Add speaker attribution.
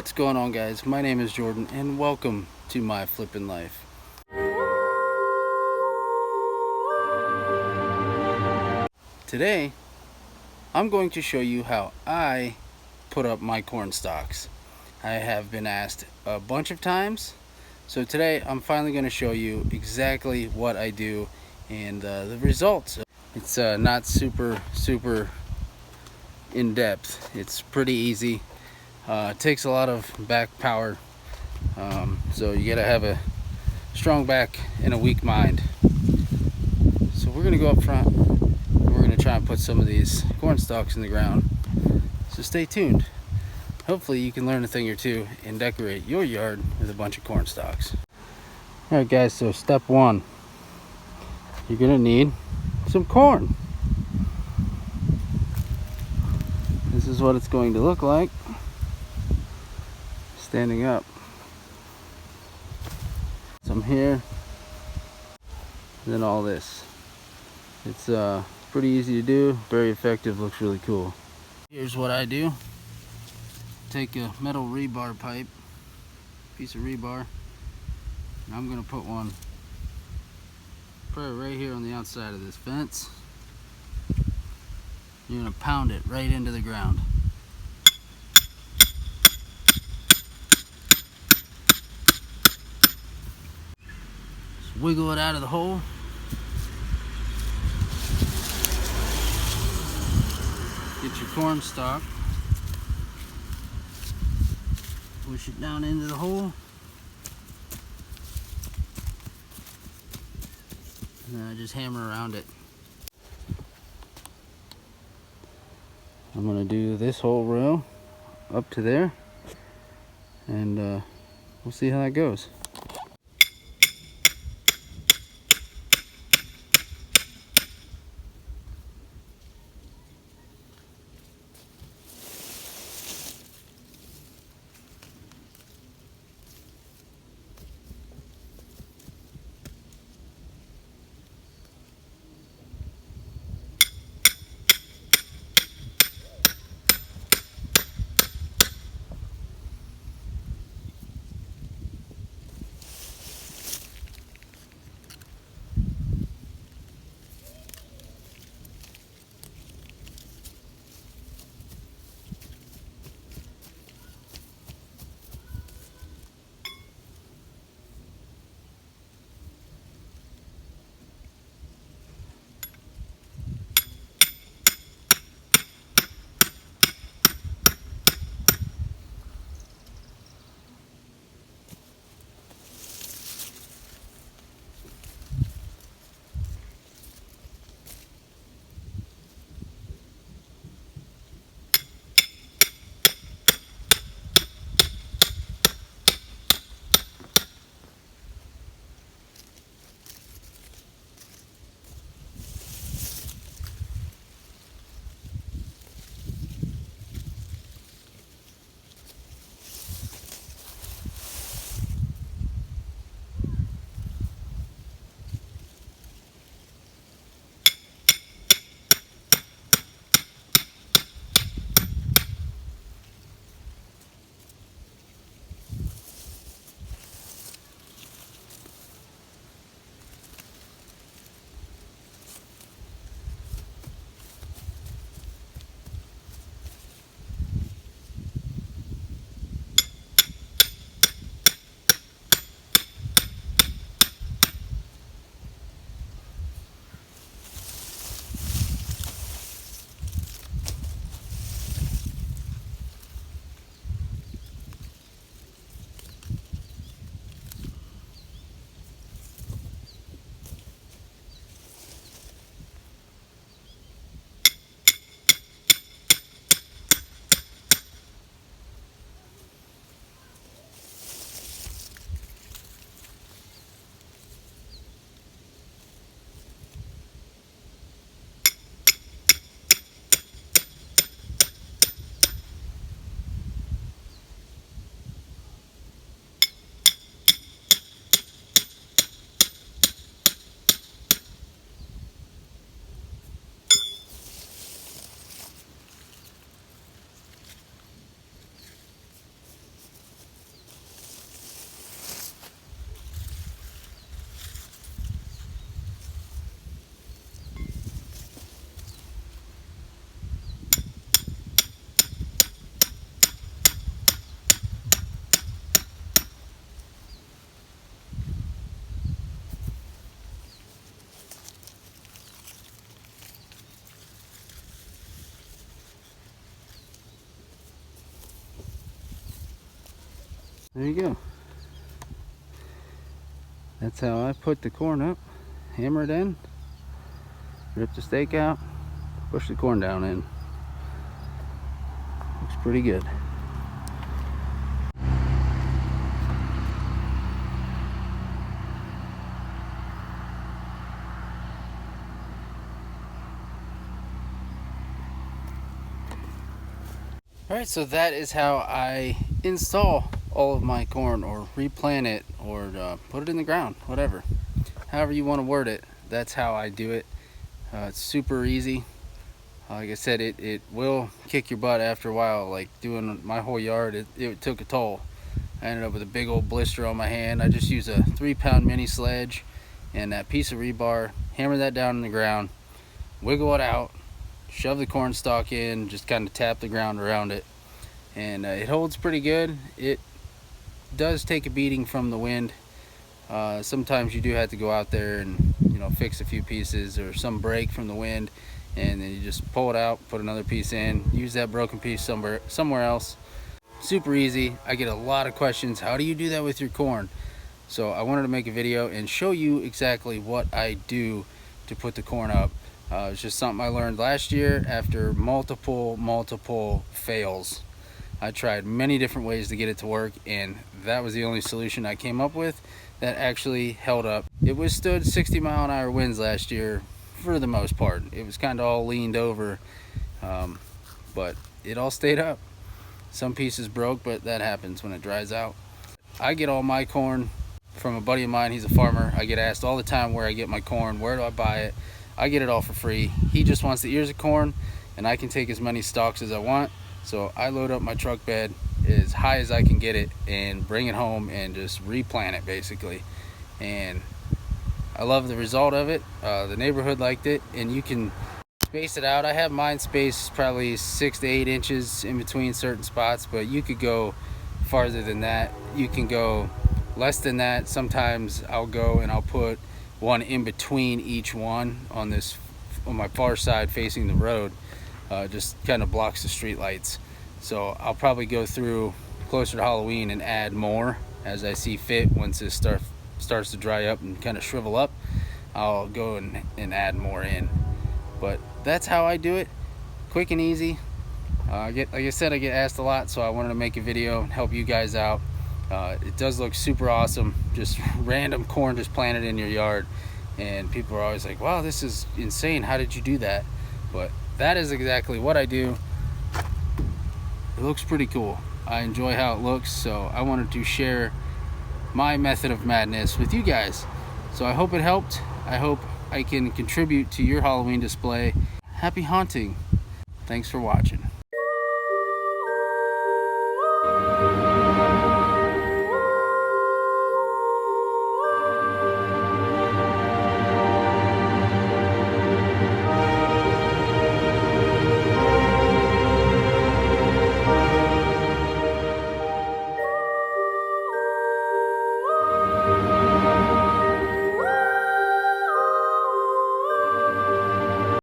Speaker 1: What's going on, guys? My name is Jordan and welcome to my flippin' life. Today I'm going to show you how I put up my corn stalks. I have been asked a bunch of times, so today I'm finally going to show you exactly what I do and the results. It's not super in depth. It's pretty easy. It takes a lot of back power, so you gotta have a strong back and a weak mind. So we're gonna go up front and we're gonna try and put some of these corn stalks in the ground, so stay tuned. Hopefully you can learn a thing or two and decorate your yard with a bunch of corn stalks. Alright guys, so step one, you're gonna need some corn. This is what it's going to look like standing up. Some here, and then all this. It's pretty easy to do, very effective, looks really cool. Here's what I do. Take a metal rebar pipe, piece of rebar, and I'm gonna put one probably right here on the outside of this fence. You're gonna pound it right into the ground. Just wiggle it out of the hole. Get your corn stalk. Push it down into the hole. And then I just hammer around it. I'm gonna do this whole row up to there, and we'll see how that goes. There you go. That's how I put the corn up. Hammer it in, rip the stake out, push the corn down in. Looks pretty good. Alright, so that is how I install all of my corn, or replant it, or put it in the ground, whatever. However you want to word it, that's how I do it. It's super easy. Like I said, it will kick your butt after a while. Like doing my whole yard, it took a toll. I ended up with a big old blister on my hand. I just used a 3-pound mini sledge and that piece of rebar, hammer that down in the ground, wiggle it out, shove the corn stalk in, just kind of tap the ground around it, and it holds pretty good. It does take a beating from the wind. Sometimes you do have to go out there and fix a few pieces, or some break from the wind, and then you just pull it out, put another piece in, use that broken piece somewhere else. Super easy. I get a lot of questions, how do you do that with your corn? So I wanted to make a video and show you exactly what I do to put the corn up. It's just something I learned last year after multiple fails. I tried many different ways to get it to work, and that was the only solution I came up with that actually held up. It withstood 60-mile-an-hour winds last year for the most part. It was kind of all leaned over, but it all stayed up. Some pieces broke, but that happens when it dries out. I get all my corn from a buddy of mine. He's a farmer. I get asked all the time where I get my corn, where do I buy it. I get it all for free. He just wants the ears of corn, and I can take as many stalks as I want. So I load up my truck bed as high as I can get it and bring it home and just replant it basically. And I love the result of it. The neighborhood liked it, and you can space it out. I have mine spaced probably 6 to 8 inches in between certain spots, but you could go farther than that. You can go less than that. Sometimes I'll go and I'll put one in between each one on my far side facing the road. Just kind of blocks the street lights. So I'll probably go through closer to Halloween and add more as I see fit. Once this starts to dry up and kind of shrivel up, I'll go and add more in. But that's how I do it, quick and easy. Like I said, I get asked a lot, so I wanted to make a video and help you guys out. It does look super awesome, just random corn just planted in your yard, and people are always like, wow, this is insane, how did you do that? But that is exactly what I do. It looks pretty cool. I enjoy how it looks, so I wanted to share my method of madness with you guys. So I hope it helped. I hope I can contribute to your Halloween display. Happy haunting. Thanks for watching.